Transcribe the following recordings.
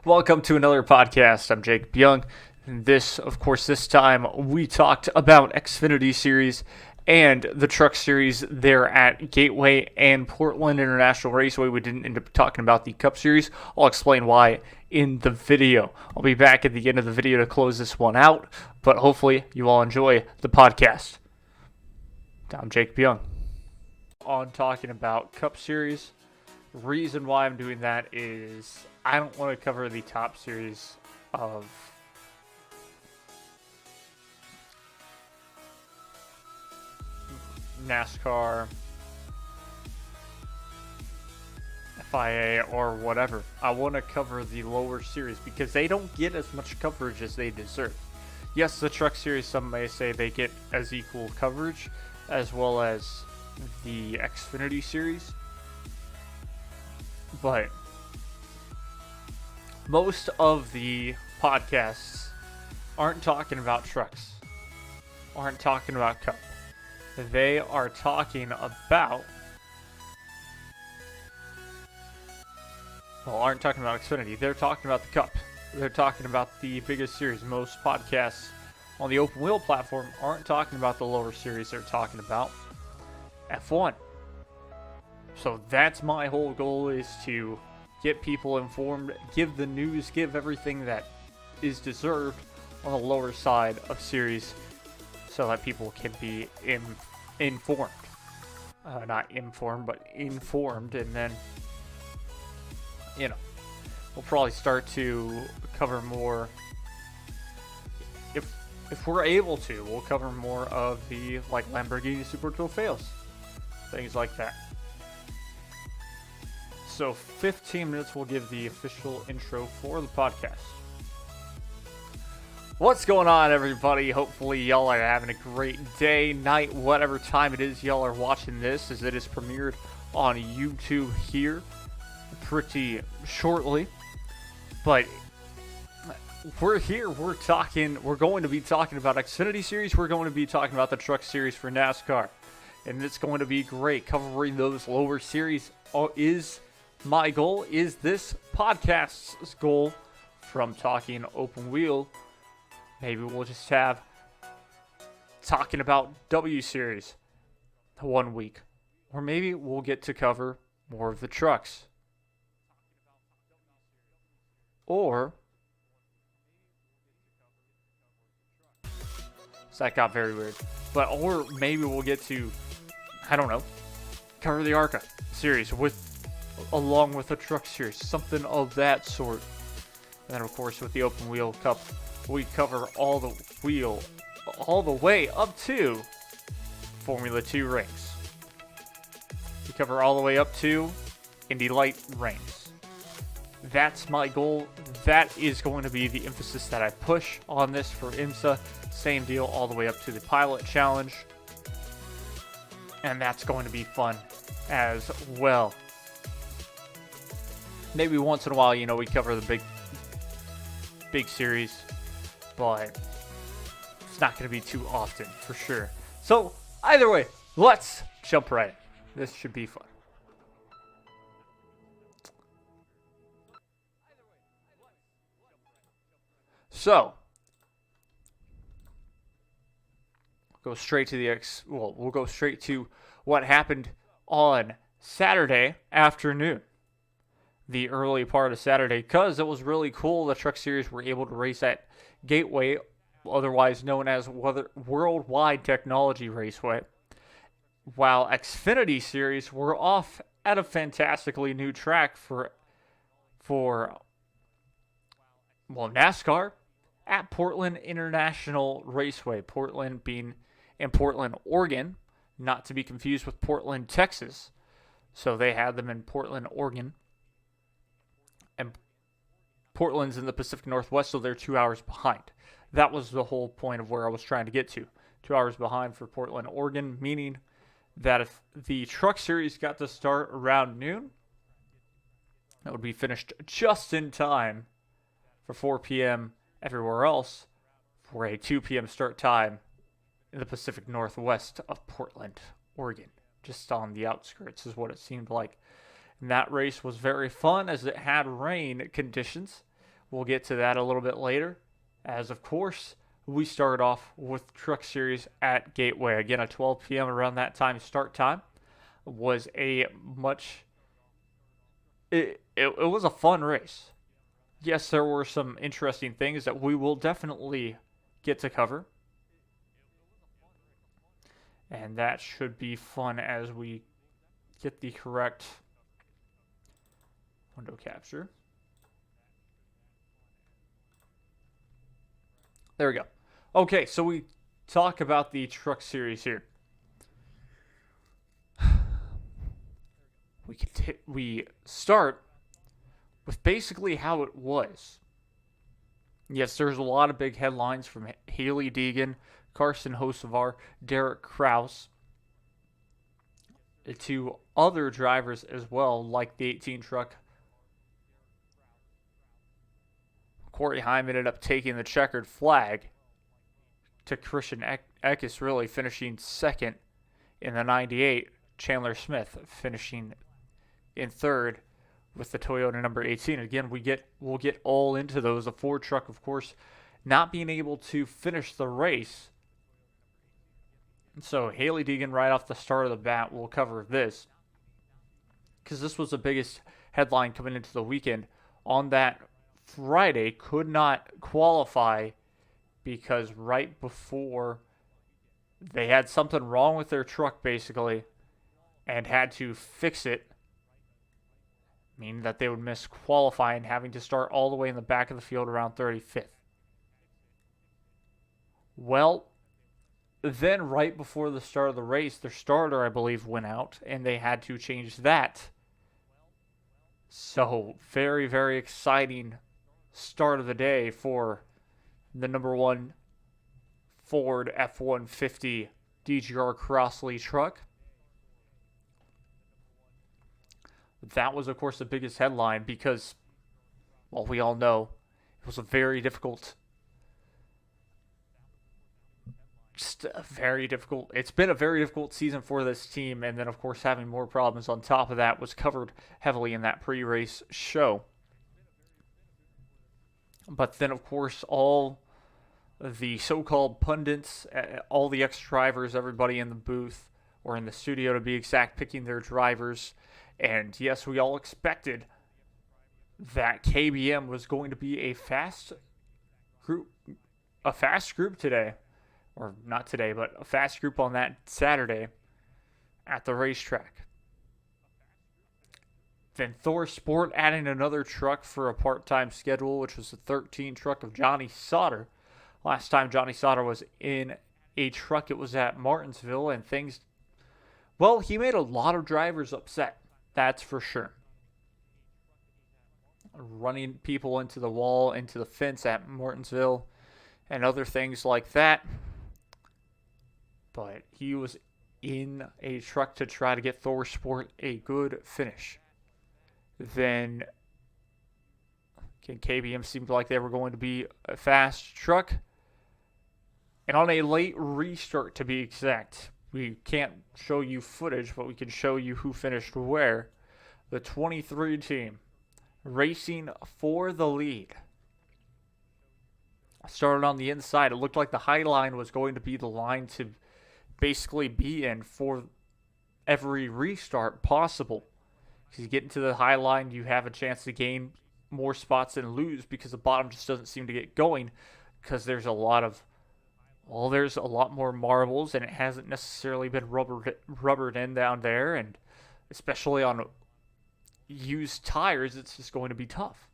Welcome to another podcast. I'm Jake Young. This time we talked about Xfinity Series and the Truck Series there at Gateway and Portland International Raceway. We didn't end up talking about the Cup Series. I'll explain why in the video. I'll be back at the end of the video to close this one out, but hopefully you all enjoy the podcast. I'm Jake Young. On talking about Cup Series. Reason why I'm doing that is I don't want to cover the top series of NASCAR, FIA, or whatever. I want to cover the lower series because they don't get as much coverage as they deserve. Yes, the Truck Series, some may say they get as equal coverage as well as the Xfinity Series. But most of the podcasts aren't talking about trucks, aren't talking about Cup. They are talking about, aren't talking about Xfinity. They're talking about the Cup. They're talking about the biggest series. Most podcasts on the open wheel platform aren't talking about the lower series. They're talking about F1. So that's my whole goal, is to get people informed, give the news, give everything that is deserved on the lower side of series so that people can be informed. Not informed, but informed. And then, we'll probably start to cover more. If we're able to, we'll cover more of the Lamborghini Super Trofeos. Things like that. So 15 minutes will give the official intro for the podcast. What's going on, everybody? Hopefully y'all are having a great day, night, whatever time it is y'all are watching this, as it is premiered on YouTube here pretty shortly. But we're here, we're going to be talking about Xfinity Series, we're going to be talking about the Truck Series for NASCAR. And it's going to be great. Covering those lower series is my goal, is this podcast's goal. From talking open wheel, maybe we'll just have talking about W Series 1 week. Or maybe we'll get to cover more of the trucks. Or, so that got very weird. Or maybe we'll get to, I don't know, cover the ARCA series along with the Truck Series, something of that sort. And then, of course, with the Open Wheel Cup, we cover all the way up to Formula 2 rings. We cover all the way up to Indy Light rings. That's my goal. That is going to be the emphasis that I push on this for IMSA. Same deal all the way up to the Pilot Challenge. And that's going to be fun as well. Maybe once in a while, we cover the big series, but it's not going to be too often for sure. So either way, let's jump right in. This should be fun. So we'll go straight to what happened on Saturday afternoon. The early part of Saturday, because it was really cool. The Truck Series were able to race at Gateway, otherwise known as Worldwide Technology Raceway, while Xfinity Series were off at a fantastically new track for NASCAR at Portland International Raceway. Portland being in Portland, Oregon, not to be confused with Portland, Texas. So they had them in Portland, Oregon. And Portland's in the Pacific Northwest, so they're 2 hours behind. That was the whole point of where I was trying to get to. 2 hours behind for Portland, Oregon, meaning that if the Truck Series got to start around noon, that would be finished just in time for 4 p.m. everywhere else for a 2 p.m. start time in the Pacific Northwest of Portland, Oregon. Just on the outskirts is what it seemed like. And that race was very fun as it had rain conditions. We'll get to that a little bit later, as of course we start off with Truck Series at Gateway. Again, at 12 p.m. around that time start time was a much. It was a fun race. Yes, there were some interesting things that we will definitely get to cover. And that should be fun as we get the correct window capture. There we go. Okay, so we talk about the Truck Series here. We start with basically how it was. Yes, there's a lot of big headlines from Hailie Deegan, Carson Hocevar, Derek Kraus, to other drivers as well, like the 18 truck. Corey Heim ended up taking the checkered flag to Christian Eckes really finishing second in the 98. Chandler Smith finishing in third with the Toyota number 18. Again, we'll get all into those. The Ford truck, of course, not being able to finish the race. So Hailie Deegan right off the start of the bat, we'll cover this, because this was the biggest headline coming into the weekend. On that Friday, could not qualify because right before they had something wrong with their truck basically and had to fix it, meaning that they would miss qualifying, having to start all the way in the back of the field around 35th. Well, then right before the start of the race, their starter, I believe, went out, and they had to change that. So, very, very exciting start of the day for the number one Ford F-150 DGR Crossley truck. That was, of course, the biggest headline because, well, we all know it was a very difficult, it's been a very difficult season for this team. And then, of course, having more problems on top of that was covered heavily in that pre-race show. But then, of course, all the so-called pundits, all the ex-drivers, everybody in the booth, or in the studio to be exact, picking their drivers. And yes, we all expected that KBM was going to be a fast group today. Or not today, but a fast group on that Saturday at the racetrack. Then Thor Sport adding another truck for a part-time schedule, which was the 13 truck of Johnny Sauter. Last time Johnny Sauter was in a truck, it was at Martinsville, and things, well, he made a lot of drivers upset. That's for sure. Running people into the wall, into the fence at Martinsville, and other things like that. But he was in a truck to try to get Thor Sport a good finish. Then KBM seemed like they were going to be a fast truck. And on a late restart, to be exact, we can't show you footage, but we can show you who finished where. The 23 team racing for the lead. Started on the inside. It looked like the high line was going to be the line to basically be in for every restart possible. Because you get into the high line, you have a chance to gain more spots than lose, because the bottom just doesn't seem to get going, because there's a lot more marbles, and it hasn't necessarily been rubbered in down there, and especially on used tires, it's just going to be tough.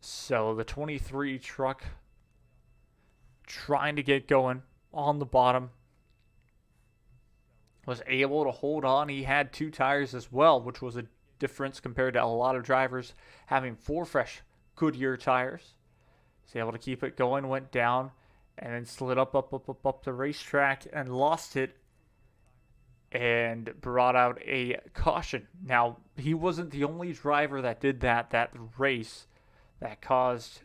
So the 23 truck trying to get going on the bottom was able to hold on. He had 2 tires as well, which was a difference compared to a lot of drivers having 4 fresh Goodyear tires. He's able to keep it going, went down, and then slid up the racetrack and lost it, and brought out a caution. Now, he wasn't the only driver that did that race. That caused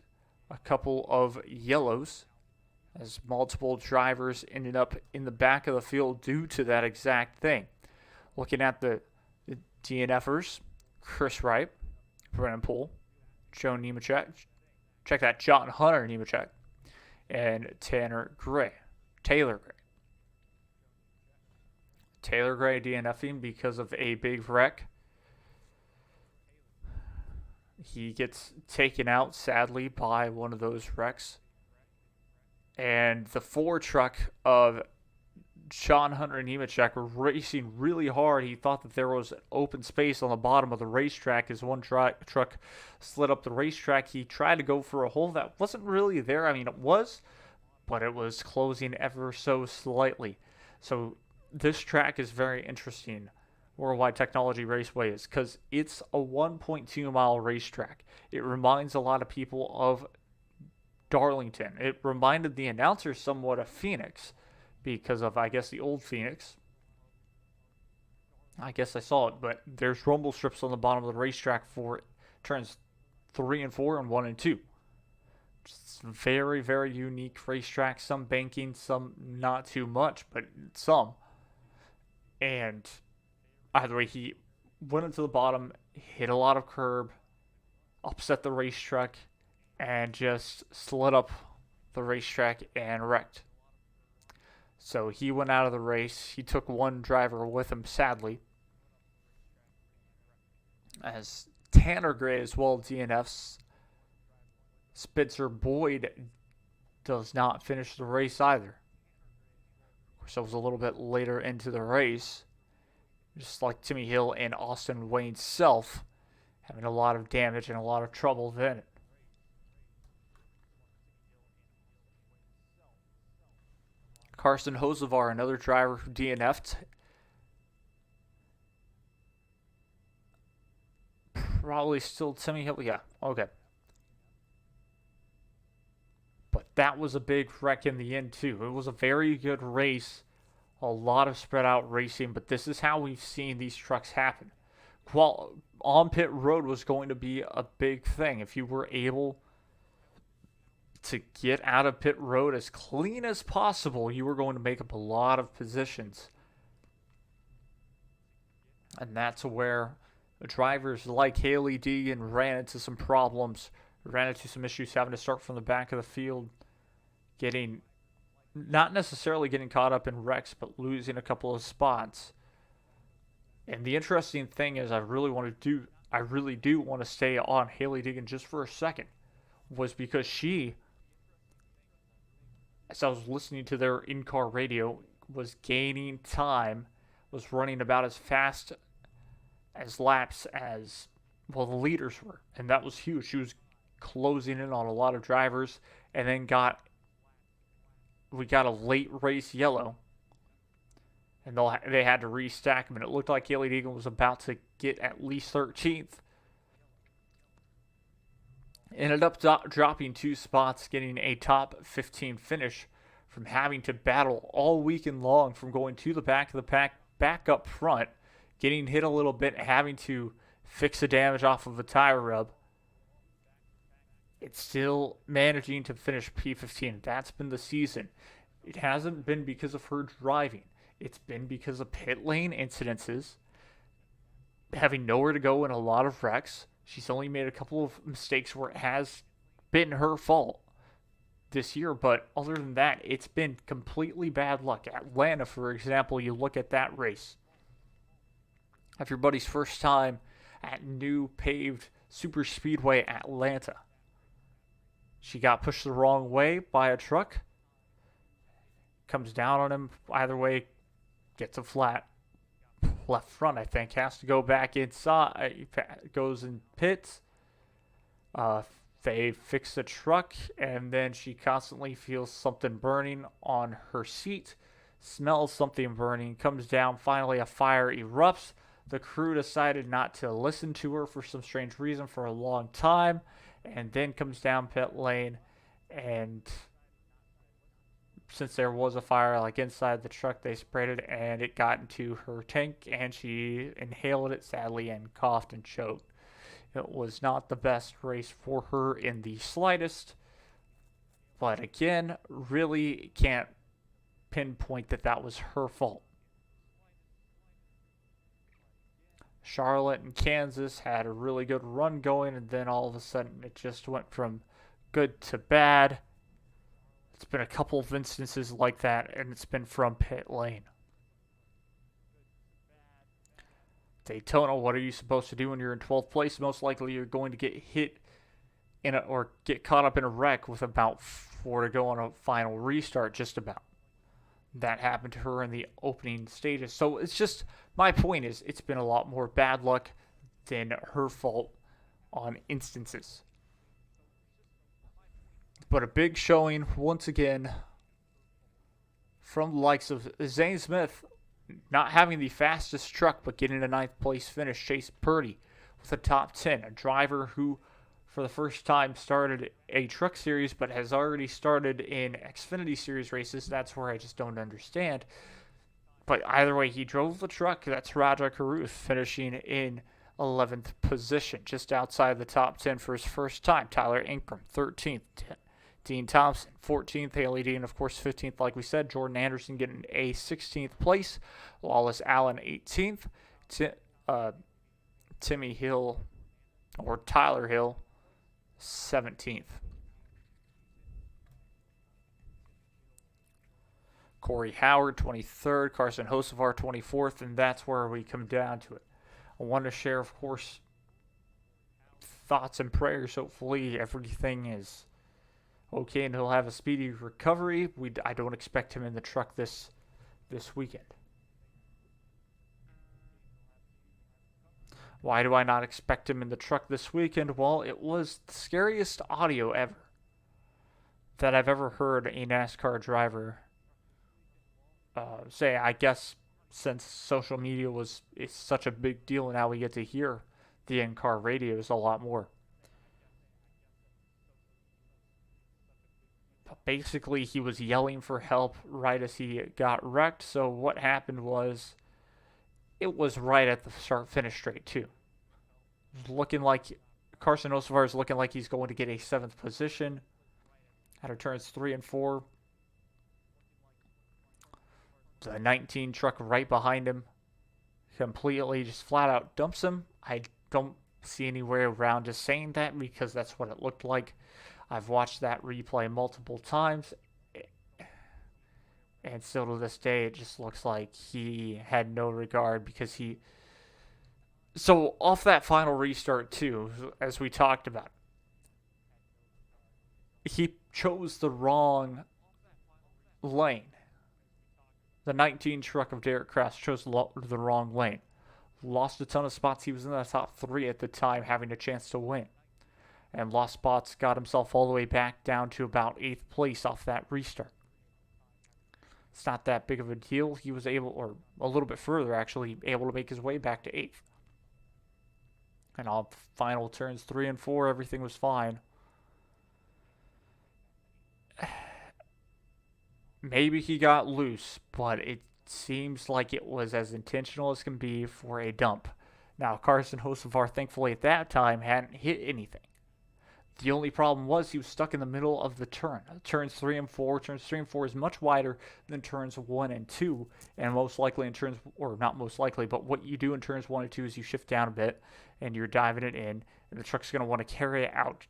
a couple of yellows, as multiple drivers ended up in the back of the field due to that exact thing. Looking at the DNFers, Chris Wright, Brennan Poole, Joe Nemechek. Check that, John Hunter Nemechek. And Taylor Gray. Taylor Gray DNFing because of a big wreck. He gets taken out, sadly, by one of those wrecks. And the 4 truck of John Hunter Nemechek were racing really hard. He thought that there was an open space on the bottom of the racetrack as one truck slid up the racetrack. He tried to go for a hole that wasn't really there. I mean, it was, but it was closing ever so slightly. So this track is very interesting, Worldwide Technology Raceway is, because it's a 1.2 mile racetrack. It reminds a lot of people of Darlington. It reminded the announcers somewhat of Phoenix because of, I guess, the old Phoenix. I guess I saw it, but there's rumble strips on the bottom of the racetrack for turns 3 and 4 and 1 and 2. It's a very, very unique racetrack. Some banking, some not too much, but some. And either way, he went into the bottom, hit a lot of curb, upset the racetrack, and just slid up the racetrack and wrecked. So he went out of the race. He took one driver with him, sadly. As Tanner Gray as well DNFs. Spencer Boyd does not finish the race either. Of course, that was a little bit later into the race. Just like Timmy Hill and Austin Wayne Self, having a lot of damage and a lot of trouble then. Carson Hocevar, another driver who DNF'd. Probably still Timmy Hill. Yeah, okay. But that was a big wreck in the end, too. It was a very good race. A lot of spread out racing, but this is how we've seen these trucks happen. On pit road was going to be a big thing. If you were able to get out of pit road as clean as possible, you were going to make up a lot of positions. And that's where drivers like Haley Deegan ran into some problems, ran into some issues having to start from the back of the field, not necessarily getting caught up in wrecks, but losing a couple of spots. And the interesting thing is, I really do want to stay on Haley Deegan just for a second, was because she, as I was listening to their in-car radio, was gaining time, was running about as fast as laps as, well, the leaders were. And that was huge. She was closing in on a lot of drivers, and then we got a late race yellow, and they had to restack them, and it looked like Haley Deegan was about to get at least 13th. Ended up dropping 2 spots, getting a top 15 finish from having to battle all weekend long, from going to the back of the pack, back up front, getting hit a little bit, having to fix the damage off of a tire rub. It's still managing to finish P15. That's been the season. It hasn't been because of her driving. It's been because of pit lane incidences, having nowhere to go in a lot of wrecks. She's only made a couple of mistakes where it has been her fault this year, but other than that, it's been completely bad luck. Atlanta, for example, you look at that race. Everybody's first time at new paved super speedway Atlanta. She got pushed the wrong way by a truck. Comes down on him. Either way, gets a flat. Left front, I think. Has to go back inside. Goes in pits. They fix the truck. And then she constantly feels something burning on her seat. Smells something burning. Comes down. Finally, a fire erupts. The crew decided not to listen to her for some strange reason for a long time. And then comes down pit lane, and since there was a fire like inside the truck, they sprayed it, and it got into her tank, and she inhaled it sadly and coughed and choked. It was not the best race for her in the slightest, but again, really can't pinpoint that was her fault. Charlotte and Kansas had a really good run going, and then all of a sudden it just went from good to bad. It's been a couple of instances like that, and it's been from pit lane. Daytona, what are you supposed to do when you're in 12th place? Most likely you're going to get hit or get caught up in a wreck with about 4 to go on a final restart, just about. That happened to her in the opening stages. So it's just, my point is, it's been a lot more bad luck than her fault on instances. But a big showing, once again, from the likes of Zane Smith, not having the fastest truck, but getting a 9th place finish. Chase Purdy with a top 10, a driver who, for the first time, started a truck series, but has already started in Xfinity series races. That's where I just don't understand. But either way, he drove the truck. That's Raja Caruth finishing in 11th position, just outside the top 10 for his first time. Tyler Ingram, 13th. Dean Thompson, 14th. Haley Dean, of course, 15th, like we said. Jordan Anderson getting a 16th place. Lawless Allen, 18th. Timmy Hill, or Tyler Hill, 17th. Corey Howard, 23rd. Carson Hocevar, 24th. And that's where we come down to it. I want to share, of course, thoughts and prayers. Hopefully everything is okay and he'll have a speedy recovery. I don't expect him in the truck this weekend. Why do I not expect him in the truck this weekend? Well, it was the scariest audio ever that I've ever heard a NASCAR driver say. I guess since social media is such a big deal, now we get to hear the in-car radios a lot more. Basically, he was yelling for help right as he got wrecked. So what happened was, it was right at the start-finish straight, too. Looking like Carson Hocevar is looking like he's going to get a 7th position at turns 3 and 4. The 19 truck right behind him completely just flat out dumps him. I don't see any way around just saying that, because that's what it looked like. I've watched that replay multiple times, and still to this day, it just looks like he had no regard, because he... So, off that final restart, too, as we talked about, he chose the wrong lane. The 19 truck of Derek Kraus chose the wrong lane. Lost a ton of spots. He was in the top 3 at the time, having a chance to win. And lost spots, got himself all the way back down to about 8th place off that restart. It's not that big of a deal. He was able, or a little bit further actually, able to make his way back to 8th. And on final turns 3 and 4, everything was fine. Maybe he got loose, but it seems like it was as intentional as can be for a dump. Now, Carson Hocevar, thankfully at that time, hadn't hit anything. The only problem was he was stuck in the middle of the turn. Turns 3 and 4. Turns 3 and 4 is much wider than turns 1 and 2. And most likely in turns, or not most likely, but what you do in turns 1 and 2 is you shift down a bit and you're diving it in. And the truck's going to want to carry it out.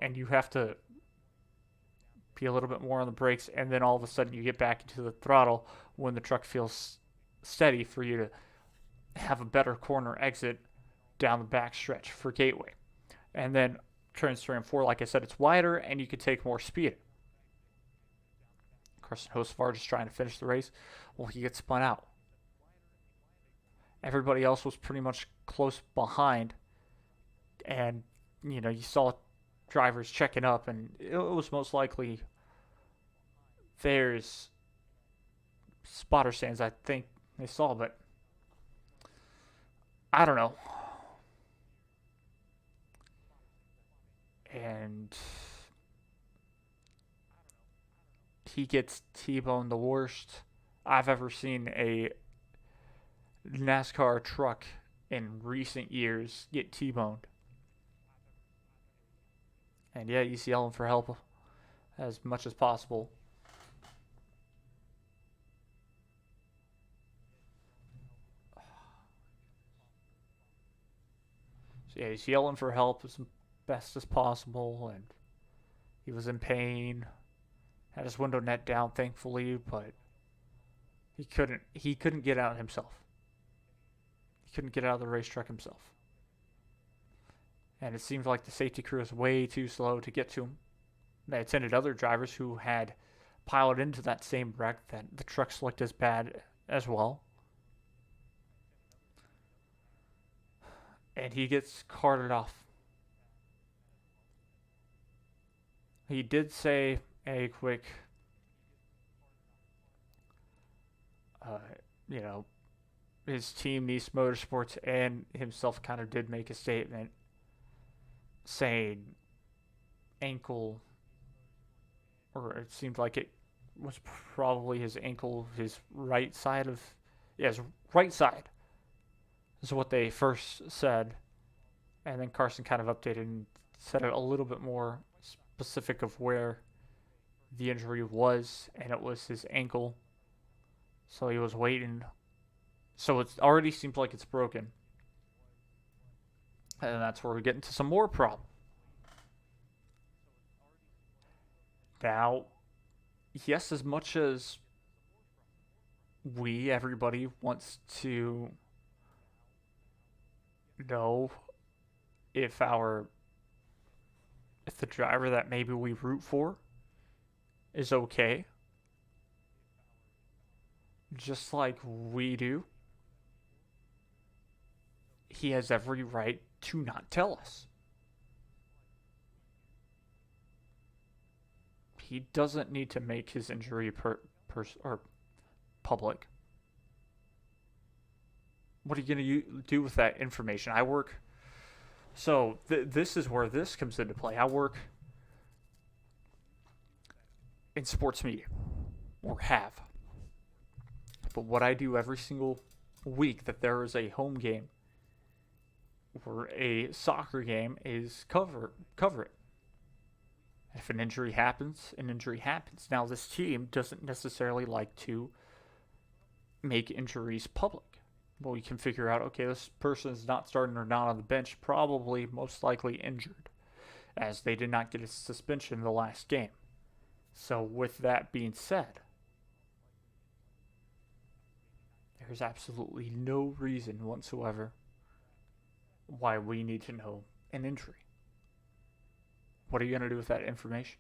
And you have to be a little bit more on the brakes. And then all of a sudden you get back into the throttle when the truck feels steady for you to have a better corner exit down the back stretch for Gateway. And then turns 3 and 4, like I said, it's wider and you can take more speed. Carson Hocevar just trying to finish the race. Well, he gets spun out. Everybody else was pretty much close behind. And, you know, you saw drivers checking up, and it was most likely there's spotter stands, I think they saw, but I don't know. And he gets T-boned the worst I've ever seen a NASCAR truck in recent years get T-boned. And yeah, he's yelling for help as much as possible. Yeah, he's yelling for help as best as possible, and he was in pain. Had his window net down, thankfully, but he couldn't get out himself. He couldn't get out of the race truck himself. And it seemed like the safety crew was way too slow to get to him. They attended other drivers who had piled into that same wreck that the trucks looked as bad as well. And he gets carted off. He did say a quick, uh, you know, his team, Nice Motorsports, and himself kind of did make a statement saying ankle, or it seemed like it was probably his ankle, his right side of, yeah, his right side is what they first said. And then Carson kind of updated and said it a little bit more specific of where the injury was, and it was his ankle. So he was waiting. So it already seems like it's broken. And that's where we get into some more problem. Now, yes, as much as everybody wants to know if the driver that maybe we root for is okay, just like we do, he has every right to not tell us. He doesn't need to make his injury or public. What are you going to do with that information? I work. So this is where this comes into play. I work in sports media, or have. But what I do every single week that there is a home game or a soccer game is cover it. If an injury happens, an injury happens. Now, this team doesn't necessarily like to make injuries public. Well, you can figure out, okay, this person is not starting or not on the bench, probably most likely injured, as they did not get a suspension in the last game. So with that being said, there's absolutely no reason whatsoever why we need to know an injury. What are you going to do with that information?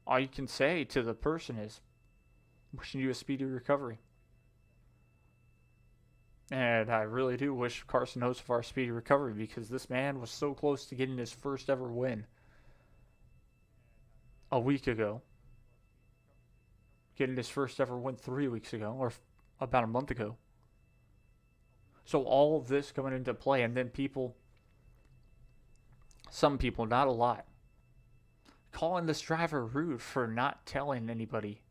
All you can say to the person is, wishing you a speedy recovery. And I really do wish Carson Hocevar a speedy recovery, because this man was so close to getting his first ever win a week ago. Getting his first ever win 3 weeks ago, or about a month ago. So all of this coming into play, and then some people, not a lot, calling this driver rude for not telling anybody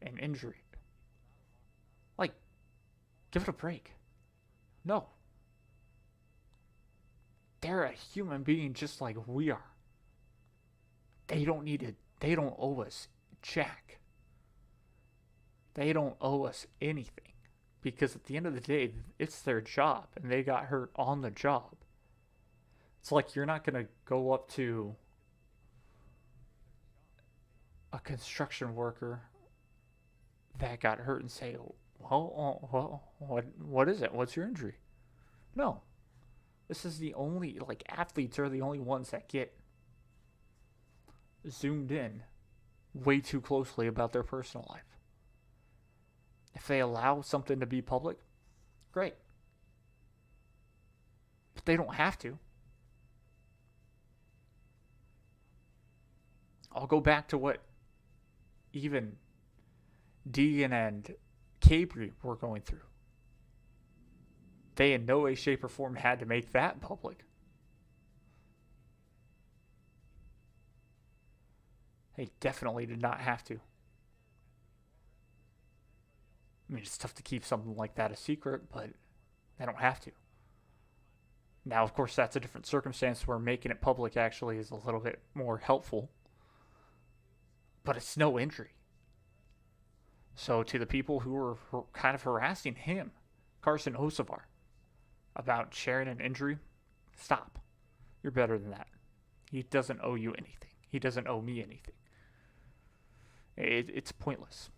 an injury. Like, give it a break. No. They're a human being just like we are. They don't owe us jack. They don't owe us anything. Because at the end of the day, it's their job, and they got hurt on the job. It's like you're not going to go up to a construction worker that got hurt and say, well, what is it? What's your injury? No. This is the only, athletes are the only ones that get zoomed in way too closely about their personal life. If they allow something to be public, great. But they don't have to. I'll go back to what even Deegan and Cabri were going through. They in no way, shape, or form had to make that public. They definitely did not have to. I mean, it's tough to keep something like that a secret, but they don't have to. Now, of course, that's a different circumstance where making it public actually is a little bit more helpful. But it's no injury. So to the people who were kind of harassing him, Carson Hocevar, about sharing an injury, stop. You're better than that. He doesn't owe you anything. He doesn't owe me anything. It's pointless.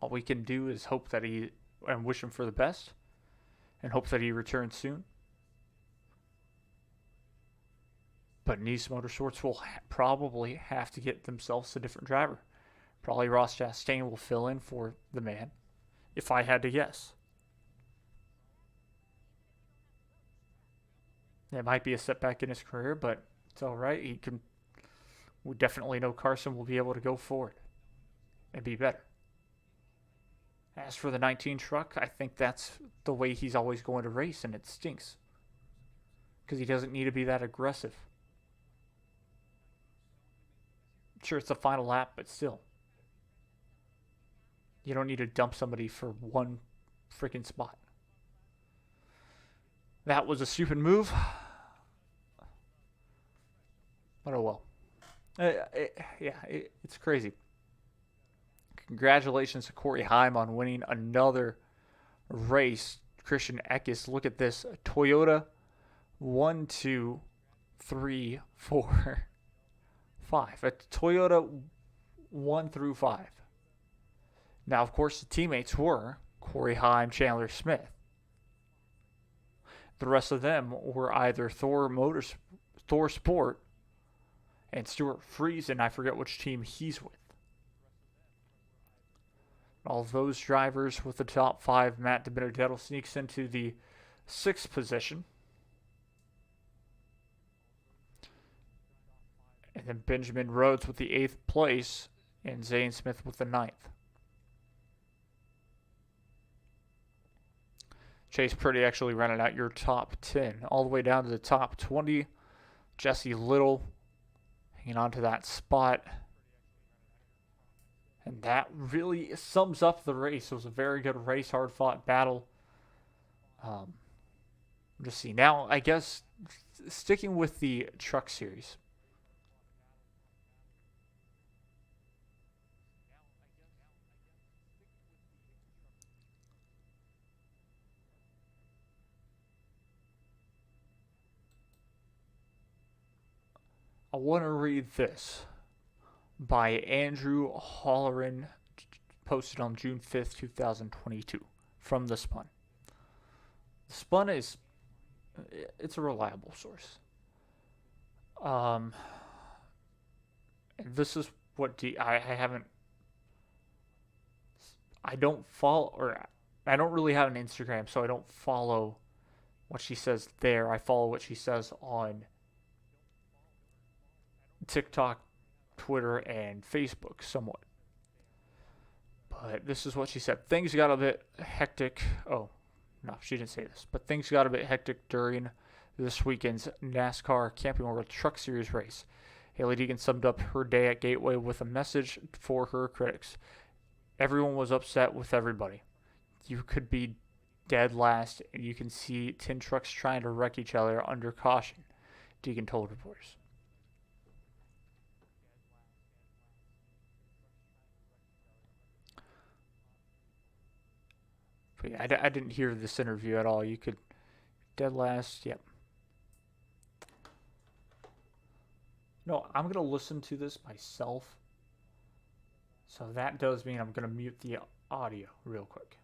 All we can do is hope that and wish him for the best and hope that he returns soon. But Nice Motorsports will probably have to get themselves a different driver. Probably Ross Chastain will fill in for the man, if I had to guess. It might be a setback in his career, but it's all right. We definitely know Carson will be able to go forward and be better. As for the 19 truck, I think that's the way he's always going to race, and it stinks. Because he doesn't need to be that aggressive. Sure, it's a final lap, but still. You don't need to dump somebody for one freaking spot. That was a stupid move. But oh well. It's crazy. Congratulations to Corey Heim on winning another race. Christian Eckes, look at this. Toyota 1, 2, 3, 4, 5. A Toyota 1 through 5. Now, of course, the teammates were Corey Heim, Chandler Smith. The rest of them were either Thor Sport and Stuart Friesen. I forget which team he's with. All those drivers with the top 5, Matt DiBenedetto sneaks into the 6th position. And then Benjamin Rhodes with the 8th place, and Zane Smith with the 9th. Chase Purdy actually running out your top 10. All the way down to the top 20. Jesse Little hanging on to that spot. And that really sums up the race. It was a very good race, hard-fought battle. Just see. Now, I guess, sticking with the truck series. I want to read this by Andrew Holleran, posted on June 5th, 2022, from The Spun. The Spun it's a reliable source. And this is what I don't follow, or I don't really have an Instagram, so I don't follow what she says there. I follow what she says on TikTok, Twitter, and Facebook somewhat. But this is what she said. Things got a bit hectic. Oh, no, she didn't say this. But things got a bit hectic during this weekend's NASCAR Camping World Truck Series race. Hailie Deegan summed up her day at Gateway with a message for her critics. Everyone was upset with everybody. You could be dead last, and you can see 10 trucks trying to wreck each other under caution, Deegan told reporters. But yeah, I didn't hear this interview at all. You could dead last, yep. No, I'm going to listen to this myself. So that does mean I'm going to mute the audio real quick.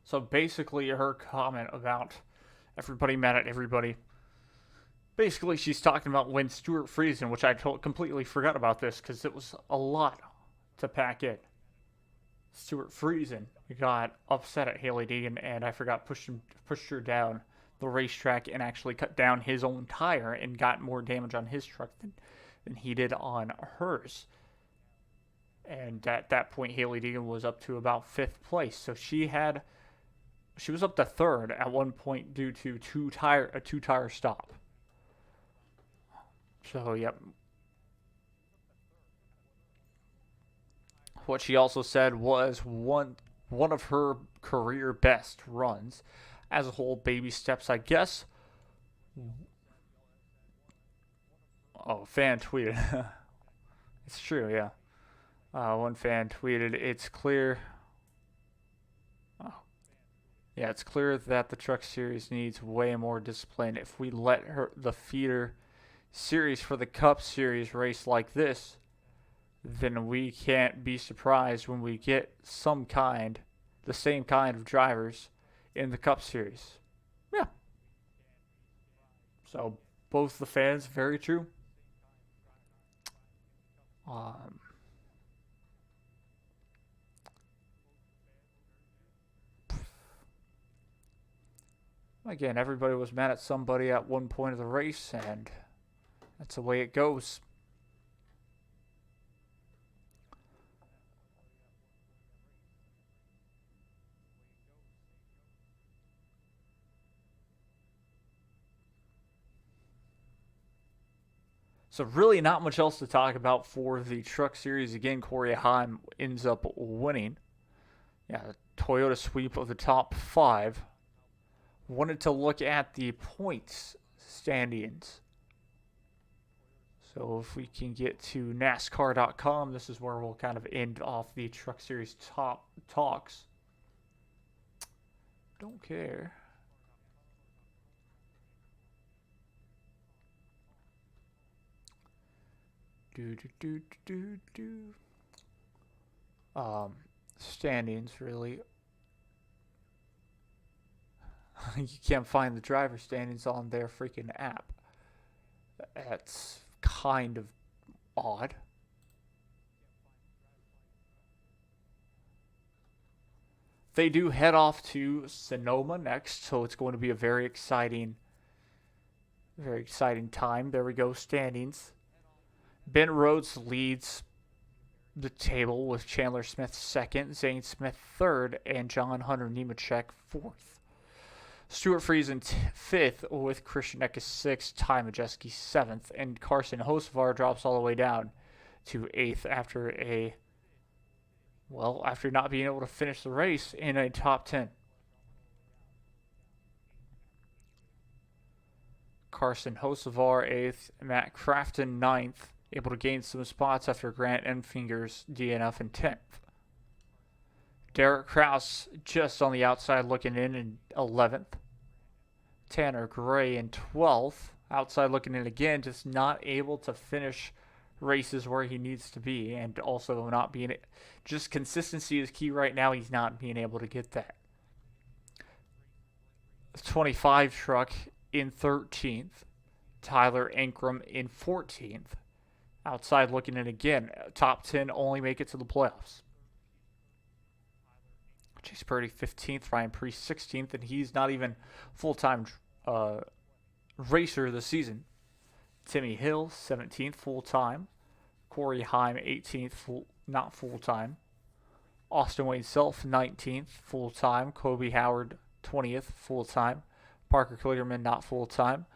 So basically, her comment about everybody mad at everybody. Basically, she's talking about when Stuart Friesen, which I completely forgot about this because it was a lot to pack in. Stuart Friesen got upset at Hailie Deegan, and I forgot pushed her down the racetrack and actually cut down his own tire and got more damage on his truck than he did on hers. And at that point, Hailie Deegan was up to about 5th place. So she was up to 3rd at one point due to a two tire stop. So yep. What she also said was one of her career best runs. As a whole, baby steps, I guess. Oh, fan tweeted. It's true, yeah. One fan tweeted, "It's clear." Oh, yeah, it's clear that the Truck Series needs way more discipline. If we let the feeder series for the Cup Series race like this, then we can't be surprised when we get the same kind of drivers in the Cup Series. Yeah. So both the fans, very true. Again, everybody was mad at somebody at one point of the race, and that's the way it goes. So really not much else to talk about for the Truck Series. Again, Corey Heim ends up winning. Yeah, the Toyota sweep of the top 5. Wanted to look at the points standings. So if we can get to NASCAR.com, this is where we'll kind of end off the Truck Series top talks. Don't care. Standings, really. You can't find the driver standings on their freaking app. That's kind of odd. They do head off to Sonoma next, so it's going to be a very exciting time. There we go, standings. Ben Rhodes leads the table with Chandler Smith 2nd, Zane Smith 3rd, and John Hunter Nemechek 4th. Stuart Friesen 5th with Christian Eckes 6th, Ty Majeski 7th, and Carson Hocevar drops all the way down to 8th after not being able to finish the race in a top 10. Carson Hocevar 8th, Matt Crafton 9th, able to gain some spots after Grant Enfinger's DNF in 10th. Derek Kraus just on the outside looking in 11th. Tanner Gray in 12th. Outside looking in again, just not able to finish races where he needs to be, and also not being it. Just consistency is key right now. He's not being able to get that. 25 truck in 13th. Tyler Ankrum in 14th. Outside looking in again. Top 10 only make it to the playoffs. Chase Purdy 15th, Ryan Preece 16th, and he's not even full-time racer this season. Timmy Hill 17th, full-time. Corey Heim 18th, not full-time. Austin Wayne Self 19th, full-time. Kobe Howard 20th, full-time. Parker Kligerman not full-time.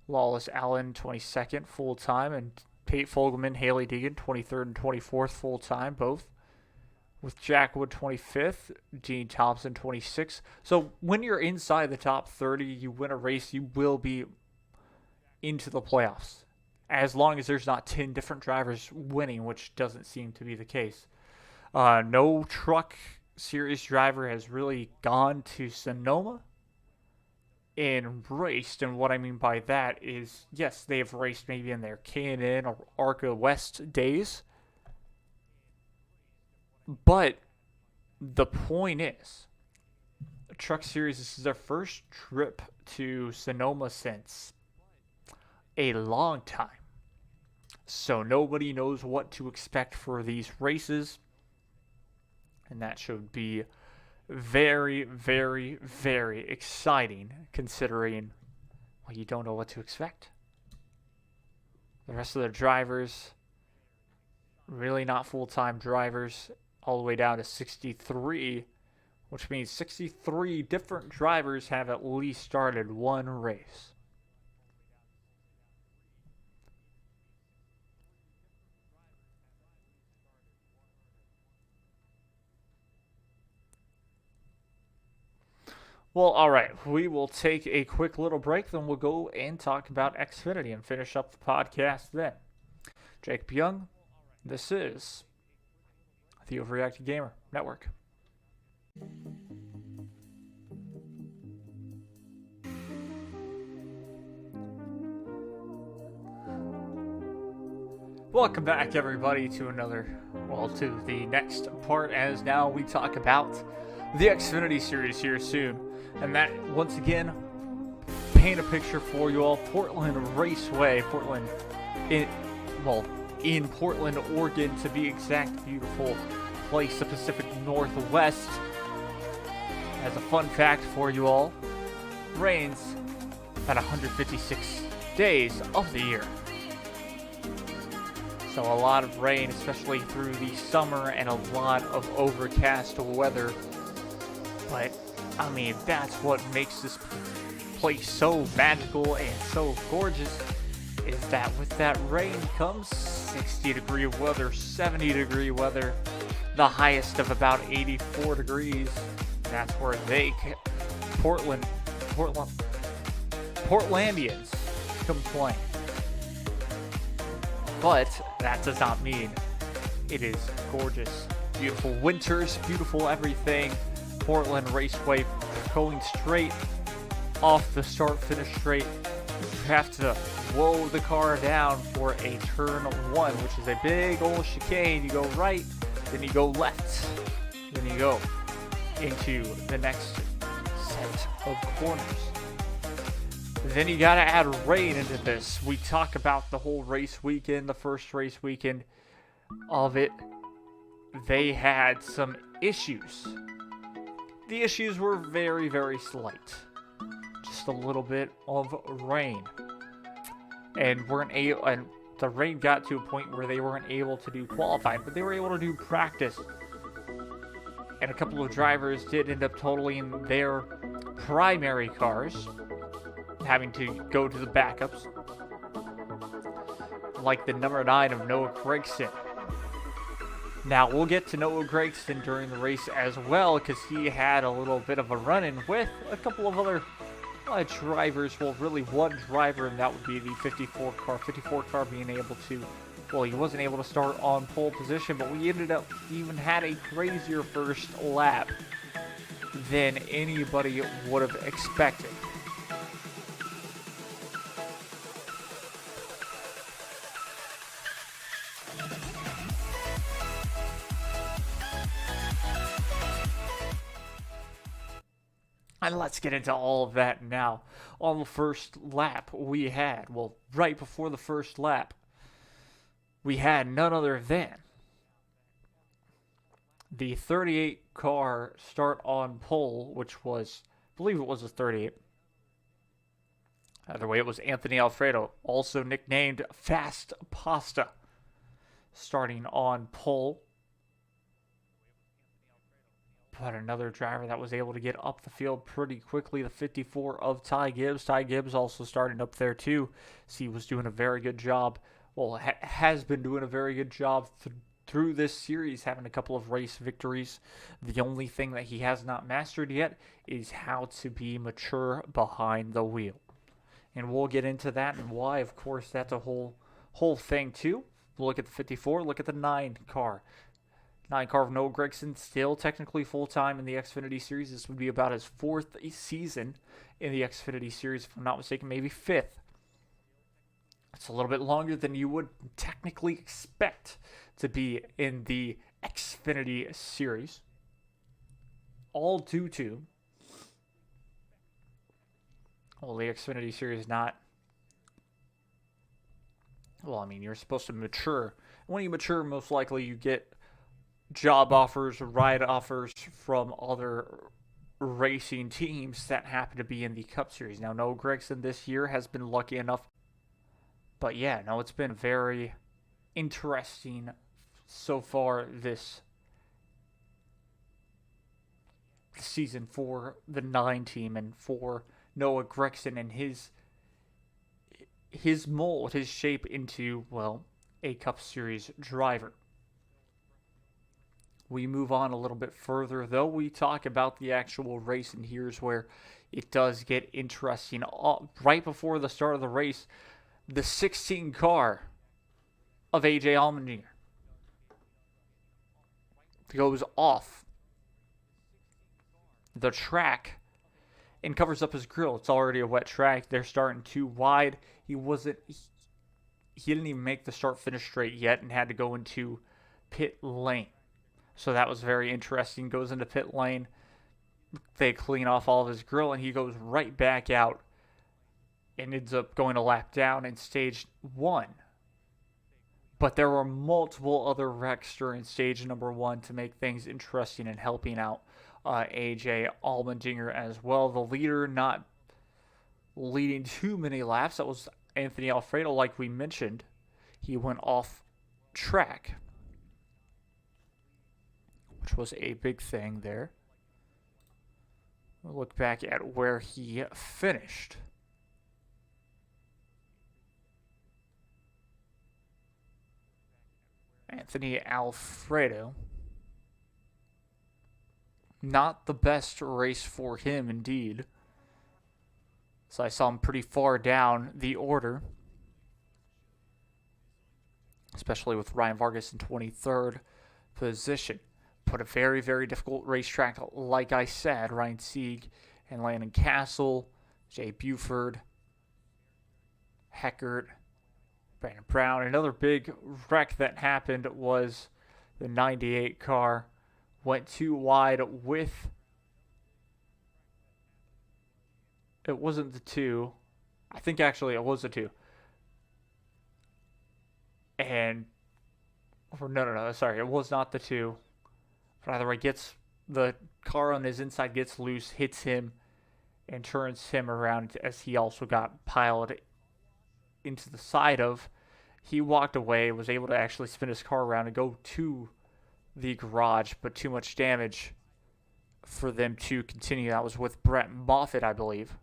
Lawless Allen 22nd, full-time, and Tate Fogelman, Hailie Deegan 23rd and 24th, full-time, both. With Jack Wood 25th, Dean Thompson 26th. So when you're inside the top 30, you win a race, you will be into the playoffs. As long as there's not 10 different drivers winning, which doesn't seem to be the case. No Truck Series driver has really gone to Sonoma and raced. And what I mean by that is, yes, they have raced maybe in their K&N or ARCA West days. But the point is, Truck Series. This is their first trip to Sonoma since a long time. So nobody knows what to expect for these races. And that should be very, very, very exciting considering, well, you don't know what to expect. The rest of the drivers, really not full-time drivers, all the way down to 63, which means 63 different drivers have at least started one race. Well, all right, we will take a quick little break, then we'll go and talk about Xfinity and finish up the podcast then. Jacob Young, this is the Theoverreactedgamer Network. Welcome back, everybody, to to the next part, as now we talk about the Xfinity Series here soon. And that, once again, paint a picture for you all. Portland Raceway, in Portland, Oregon, to be exact. Beautiful place, the Pacific Northwest. As a fun fact for you all, rains about 156 days of the year. So a lot of rain, especially through the summer, and a lot of overcast weather. But, I mean, that's what makes this place so magical and so gorgeous, is that with that rain comes 60-degree weather, 70-degree weather, the highest of about 84 degrees. That's where Portlandians complain. But that does not mean it is gorgeous. Beautiful winters, beautiful everything. Portland Raceway going straight off the start-finish straight. You have to slow the car down for a turn one, which is a big old chicane. You go right, then you go left, then you go into the next set of corners. Then you gotta add rain into this. We talk about the whole race weekend, the first race weekend of it. They had some issues. The issues were very, very slight. Just a little bit of rain. And the rain got to a point where they weren't able to do qualifying, but they were able to do practice. And a couple of drivers did end up totaling their primary cars, having to go to the backups, like the number 9 of Noah Gragson. Now, we'll get to Noah Gragson during the race as well, because he had a little bit of a run-in with a couple of other drivers. Well, really one driver, and that would be the 54 car. 54 car being able to, well, he wasn't able to start on pole position, but we ended up even had a crazier first lap than anybody would have expected. And let's get into all of that now. On the first lap, we had, well, right before the first lap, we had none other than the 38 car start on pole, which was, I believe it was a 38. Either way, it was Anthony Alfredo, also nicknamed Fast Pasta, starting on pole. But another driver that was able to get up the field pretty quickly, the 54 of Ty Gibbs. Ty Gibbs also starting up there too. So he was doing a very good job. Well, has been doing a very good job through this series, having a couple of race victories. The only thing that he has not mastered yet is how to be mature behind the wheel. And we'll get into that and why, of course, that's a whole thing too. Look at the 54, look at the 9 car. 9 car of Noah Gragson, still technically full-time in the Xfinity Series. This would be about his 4th season in the Xfinity Series, if I'm not mistaken, maybe 5th. It's a little bit longer than you would technically expect to be in the Xfinity Series. All due to Well, the Xfinity series not. Well, I mean, you're supposed to mature. When you mature, most likely you get job offers, ride offers from other racing teams that happen to be in the Cup Series. Now, Noah Gragson this year has been lucky enough, but yeah, no, it's been very interesting so far this season for the 9 team and for Noah Gragson and his mold, his shape into, well, a Cup Series driver. We move on a little bit further, though. We talk about the actual race, and here's where it does get interesting. Right before the start of the race, the 16 car of A.J. Allmendinger goes off the track and covers up his grill. It's already a wet track. They're starting too wide. He didn't even make the start-finish straight yet and had to go into pit lane. So that was very interesting. Goes into pit lane. They clean off all of his grill, and he goes right back out and ends up going a lap down in stage 1. But there were multiple other wrecks during stage number 1 to make things interesting and helping out A.J. Allmendinger as well. The leader not leading too many laps. That was Anthony Alfredo, like we mentioned. He went off track, which was a big thing there. We'll look back at where he finished. Anthony Alfredo. Not the best race for him, indeed. So I saw him pretty far down the order, especially with Ryan Vargas in 23rd position. But a very, very difficult racetrack, like I said. Ryan Sieg and Landon Castle, Jay Buford, Heckert, Brandon Brown. Another big wreck that happened was the 98 car went too wide with... It wasn't the 2. I think actually it was the 2. And... No, sorry. It was not the 2. But either way, the car on his inside gets loose, hits him, and turns him around as he also got piled into the side of. He walked away, was able to actually spin his car around and go to the garage, but too much damage for them to continue. That was with Brett Moffitt, I believe.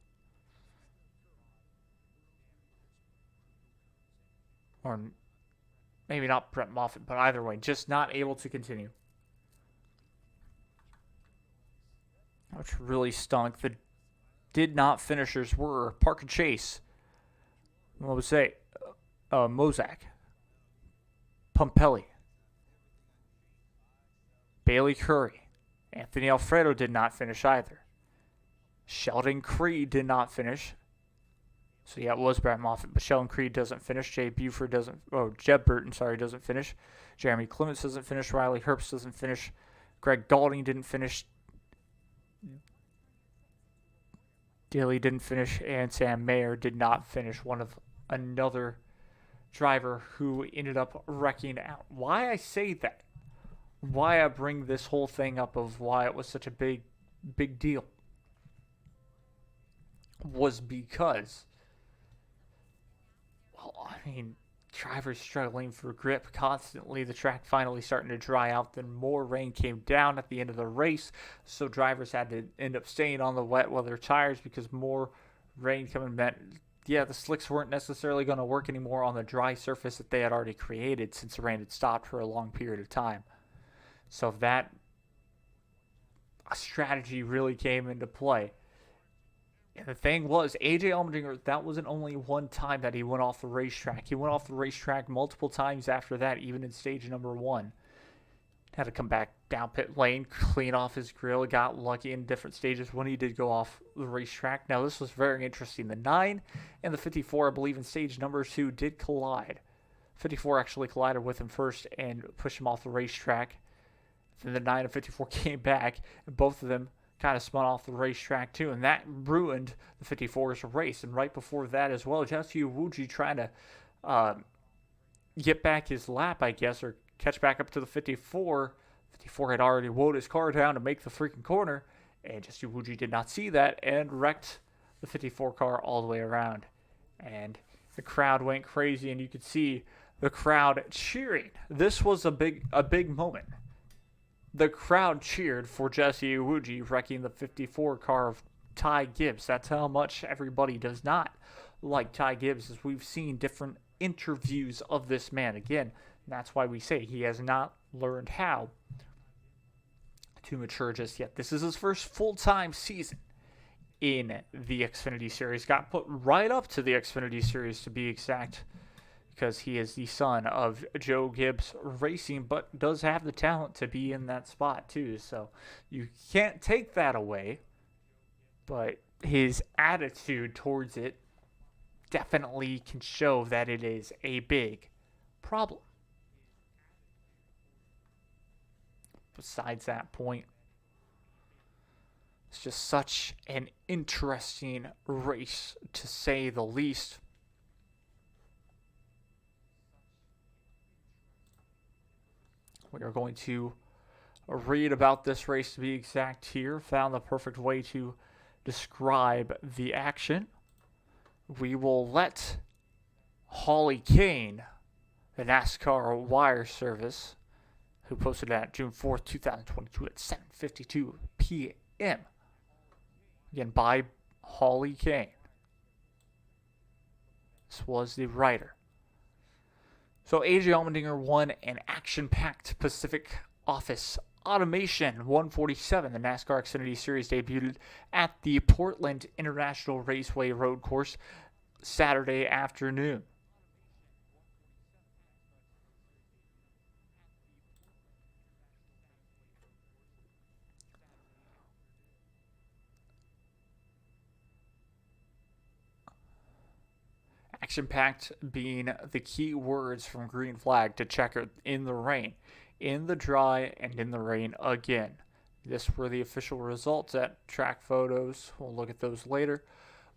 Or maybe not Brett Moffitt, but either way, just not able to continue. Which really stunk. The did not finishers were Parker Chase, Mozak, Pumpelly, Bailey Curry. Anthony Alfredo did not finish either. Sheldon Creed did not finish. So yeah, it was Brett Moffitt, but Sheldon Creed doesn't finish. Jeb Burton, doesn't finish. Jeremy Clements doesn't finish. Riley Herbst doesn't finish. Greg Galding didn't finish. Daly didn't finish, and Sam Mayer did not finish. Another driver who ended up wrecking out. Why I say that, why I bring this whole thing up of why it was such a big deal, was because, well, I mean, drivers struggling for grip constantly. The track finally starting to dry out. Then more rain came down at the end of the race, so drivers had to end up staying on the wet weather tires because more rain coming meant, yeah, the slicks weren't necessarily going to work anymore on the dry surface that they had already created since the rain had stopped for a long period of time. So that strategy really came into play. And the thing was, A.J. Allmendinger, that wasn't only one time that he went off the racetrack. He went off the racetrack multiple times after that, even in stage number 1. Had to come back down pit lane, clean off his grill, got lucky in different stages when he did go off the racetrack. Now, this was very interesting. The 9 and the 54, I believe, in stage number 2 did collide. 54 actually collided with him first and pushed him off the racetrack. Then the 9 and 54 came back, and both of them kind of spun off the racetrack too, and that ruined the 54's race. And right before that as well, Jesse Iwuji trying to get back his lap, I guess, or catch back up to the 54. 54 had already woed his car down to make the freaking corner, and Jesse Iwuji did not see that and wrecked the 54 car all the way around. And the crowd went crazy, and you could see the crowd cheering. This was a big moment. The crowd cheered for Jesse Iwuji wrecking the 54 car of Ty Gibbs. That's how much everybody does not like Ty Gibbs, as we've seen different interviews of this man. Again, that's why we say he has not learned how to mature just yet. This is his first full-time season in the Xfinity Series. Got put right up to the Xfinity Series, to be exact, because he is the son of Joe Gibbs Racing, but does have the talent to be in that spot too. So you can't take that away, but his attitude towards it definitely can show that it is a big problem. Besides that point, it's just such an interesting race, to say the least. We are going to read about this race, to be exact here. Found the perfect way to describe the action. We will let Holly Kane, the NASCAR wire service, who posted that June 4th, 2022 at 7:52 p.m. Again, by Holly Kane. This was the writer. So AJ Allmendinger won an action-packed Pacific Office Automation 147. The NASCAR Xfinity Series debuted at the Portland International Raceway road course Saturday afternoon. Action-packed being the key words from green flag to checkered: in the rain, in the dry, and in the rain again. This were the official results at track photos. We'll look at those later.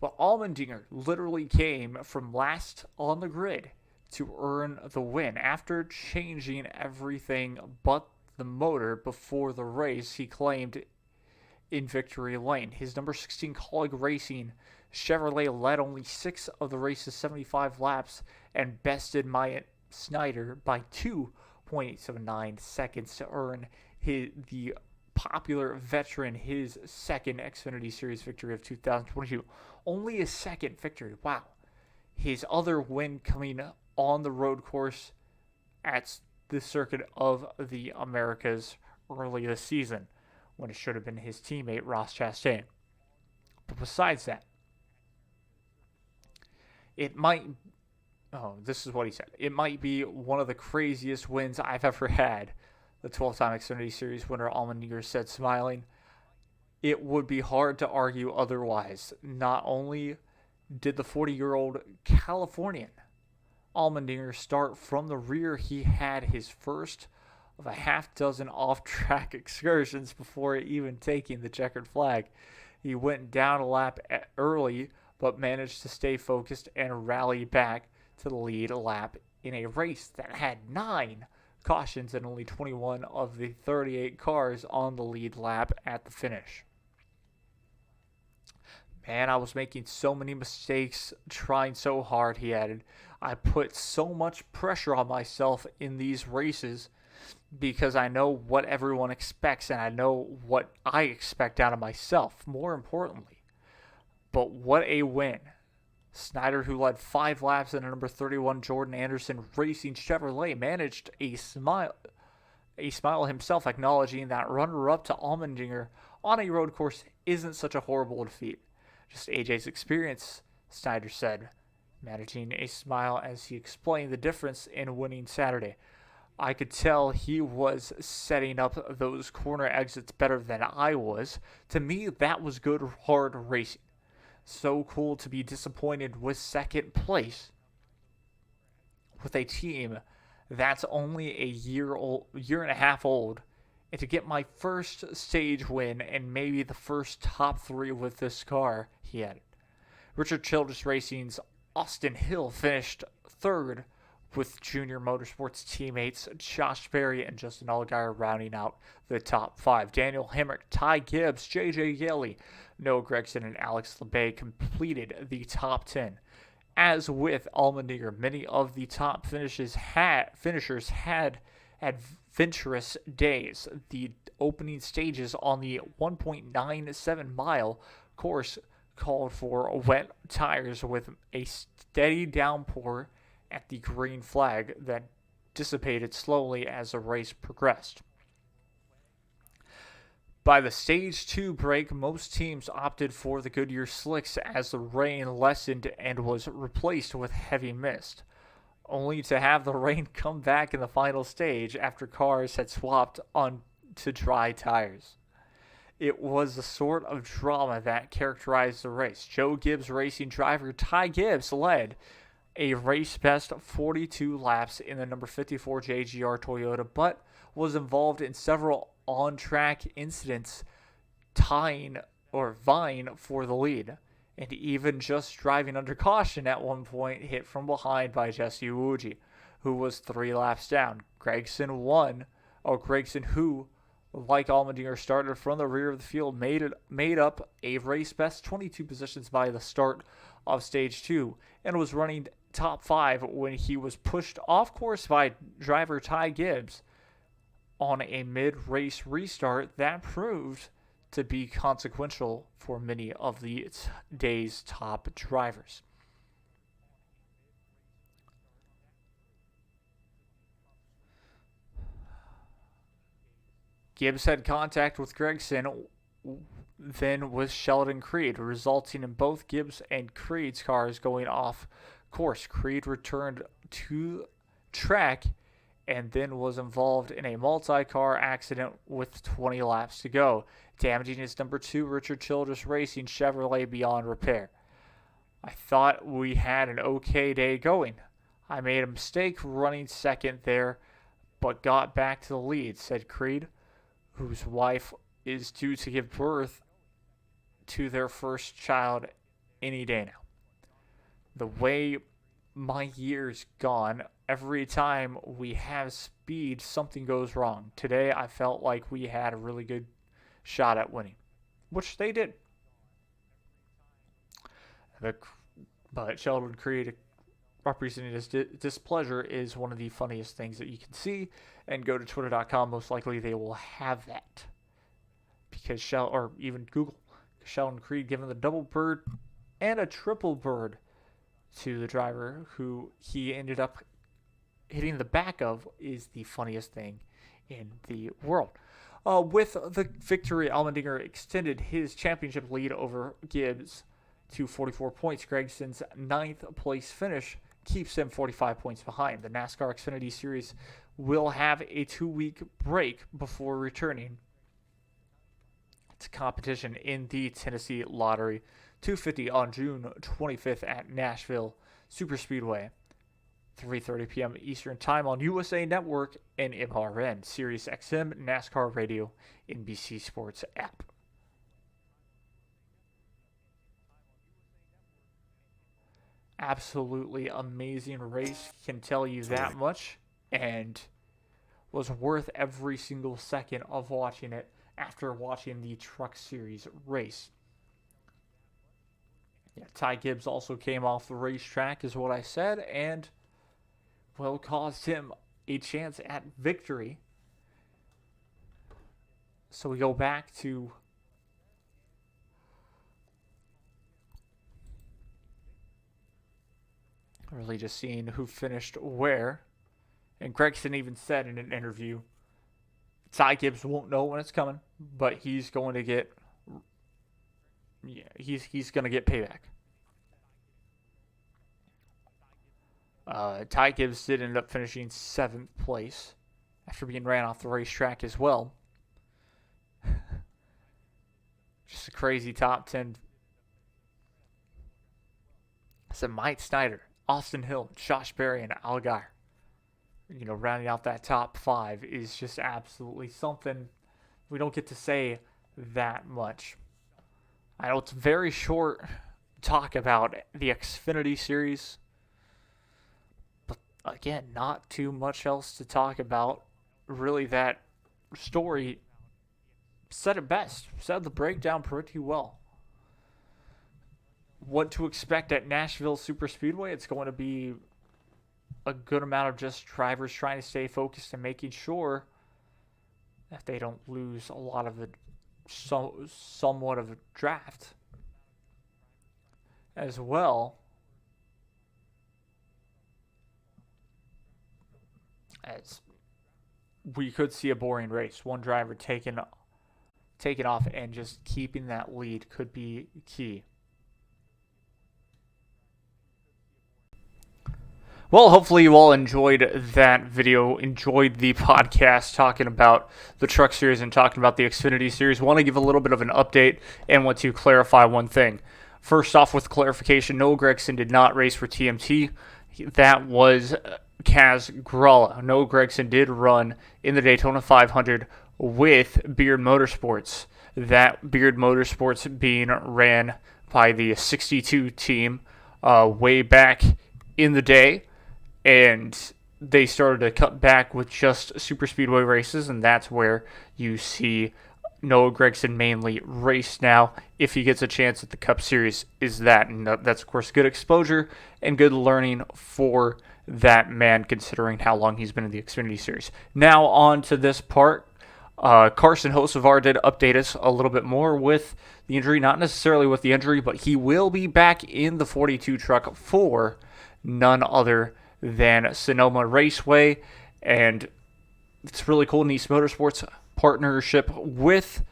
But Allmendinger literally came from last on the grid to earn the win. After changing everything but the motor before the race, he claimed in victory lane. His number 16 Colleague Racing Chevrolet led only 6 of the race's 75 laps and bested Myatt Snyder by 2.879 seconds to earn the popular veteran his second Xfinity Series victory of 2022. Only his second victory. Wow. His other win coming on the road course at the Circuit of the Americas early this season, when it should have been his teammate Ross Chastain. But besides that, this is what he said. It might be one of the craziest wins I've ever had, the 12-time Xfinity Series winner Allmendinger said, smiling. It would be hard to argue otherwise. Not only did the 40-year-old Californian Allmendinger start from the rear, he had his first of a half dozen off-track excursions before even taking the checkered flag. He went down a lap early, but managed to stay focused and rally back to the lead lap in a race that had 9 cautions and only 21 of the 38 cars on the lead lap at the finish. Man, I was making so many mistakes, trying so hard, he added. I put so much pressure on myself in these races because I know what everyone expects and I know what I expect out of myself, more importantly. But what a win. Snyder, who led 5 laps in a number 31 Jordan Anderson Racing Chevrolet, managed a smile himself, acknowledging that runner-up to Allmendinger on a road course isn't such a horrible defeat. Just AJ's experience, Snyder said, managing a smile as he explained the difference in winning Saturday. I could tell he was setting up those corner exits better than I was. To me, that was good, hard racing. So cool to be disappointed with second place with a team that's only a year and a half old And to get my first stage win and maybe the first top 3 with this car, he added. Richard Childress Racing's Austin Hill finished third, with Junior Motorsports teammates Josh Berry and Justin Allgaier rounding out the top 5. Daniel Hemrick, Ty Gibbs, J.J. Yeley, Noah Gragson, and Alex LeBay completed the top 10. As with Allmendinger, many of the top finishers had adventurous days. The opening stages on the 1.97 mile course called for wet tires with a steady downpour at the green flag that dissipated slowly as the race progressed. By the stage 2 break, most teams opted for the Goodyear slicks as the rain lessened and was replaced with heavy mist, only to have the rain come back in the final stage after cars had swapped onto dry tires. It was the sort of drama that characterized the race. Joe Gibbs Racing driver Ty Gibbs led a race best 42 laps in the number 54 JGR Toyota, but was involved in several on-track incidents vying for the lead, and even just driving under caution at one point, hit from behind by Jesse Iwuji, who was 3 laps down. Gragson, who, like Allmendinger, started from the rear of the field, made up a race best 22 positions by the start of stage 2, and was running top 5 when he was pushed off course by driver Ty Gibbs on a mid-race restart that proved to be consequential for many of the day's top drivers. Gibbs had contact with Gragson, then with Sheldon Creed, resulting in both Gibbs and Creed's cars going off course. Creed returned to track and then was involved in a multi-car accident with 20 laps to go, damaging his number 2 Richard Childress Racing Chevrolet beyond repair. I thought we had an okay day going. I made a mistake running second there, but got back to the lead, said Creed, whose wife is due to give birth to their first child any day now. The way my year's gone, every time we have speed, something goes wrong. Today, I felt like we had a really good shot at winning, which they did. But Sheldon Creed representing his displeasure is one of the funniest things that you can see. And go to twitter.com, most likely they will have that. Because or even Google, Sheldon Creed giving the double bird and a triple bird to the driver who he ended up hitting the back of is the funniest thing in the world. With the victory, Allmendinger extended his championship lead over Gibbs to 44 points. Gregson's 9th place finish keeps him 45 points behind. The NASCAR Xfinity Series will have a 2-week break before returning to competition in the Tennessee Lottery 250 on June 25th at Nashville Superspeedway, 3:30 p.m. Eastern Time on USA Network and MRN, Sirius XM, NASCAR Radio, NBC Sports app. Absolutely amazing race, can tell you that much, and was worth every single second of watching it after watching the Truck Series race. Yeah, Ty Gibbs also came off the racetrack, is what I said, and well, caused him a chance at victory. So we go back to really just seeing who finished where. And Gregson even said in an interview, Ty Gibbs won't know when it's coming, but he's going to get, he's going to get payback. Ty Gibbs did end up finishing 7th place after being ran off the racetrack as well. Just a crazy top 10. So Mike Snyder, Austin Hill, Josh Berry, and Allgaier. rounding out that top 5 is just absolutely something we don't get to say that much. I know it's very short talk about the Xfinity series, but again, not too much else to talk about. Really, that story said it best, said the breakdown pretty well. What to expect at Nashville Superspeedway? It's going to be a good amount of just drivers trying to stay focused and making sure that they don't lose a lot of somewhat of a draft as well as we could see a boring race. One driver taking off and just keeping that lead could be key. Well, hopefully you all enjoyed that video, enjoyed the podcast talking about the Truck Series and talking about the Xfinity Series. Want to give a little bit of an update and want to clarify one thing. First off, with clarification, Noah Gragson did not race for TMT. That was Kaz Gralla. Noah Gragson did run in the Daytona 500 with Beard Motorsports. That Beard Motorsports being ran by the 62 team way back in the day. And they started to cut back with just super speedway races, and that's where you see Noah Gragson mainly race now. If he gets a chance at the Cup Series, is that, and that's of course good exposure and good learning for that man, considering how long he's been in the Xfinity Series. Now on to this part. Carson Hocevar did update us a little bit more with the injury, not necessarily with the injury, but he will be back in the 42 truck for none other than Sonoma Raceway, and it's really cool. Nice Motorsports partnership with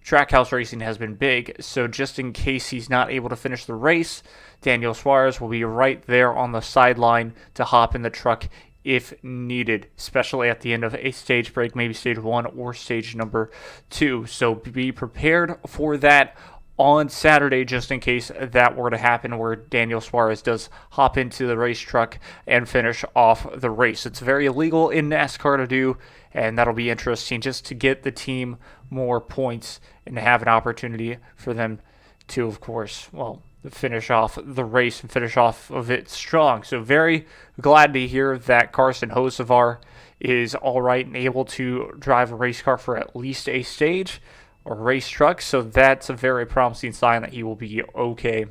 Trackhouse Racing has been big, so just in case he's not able to finish the race, Daniel Suarez will be right there on the sideline to hop in the truck if needed, especially at the end of a stage break, maybe stage 1 or stage number 2. So be prepared for that on Saturday, just in case that were to happen, where Daniel Suarez does hop into the race truck and finish off the race. It's very illegal in NASCAR to do, and that'll be interesting just to get the team more points and to have an opportunity for them to, of course, finish off the race and finish off of it strong. So very glad to hear that Carson Hocevar is all right and able to drive a race car for at least a stage or race truck, so that's a very promising sign that he will be okay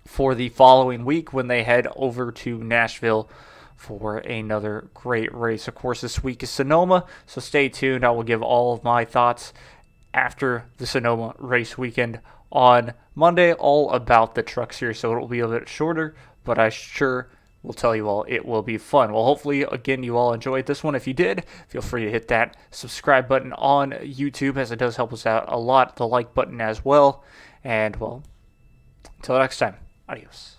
for the following week when they head over to Nashville for another great race. Of course, this week is Sonoma, so stay tuned. I will give all of my thoughts after the Sonoma race weekend on Monday, all about the Truck Series, so it will be a bit shorter, but I sure will tell you all it will be fun. Well, hopefully, again, you all enjoyed this one. If you did, feel free to hit that subscribe button on YouTube, as it does help us out a lot. The like button as well. And, well, until next time, adios.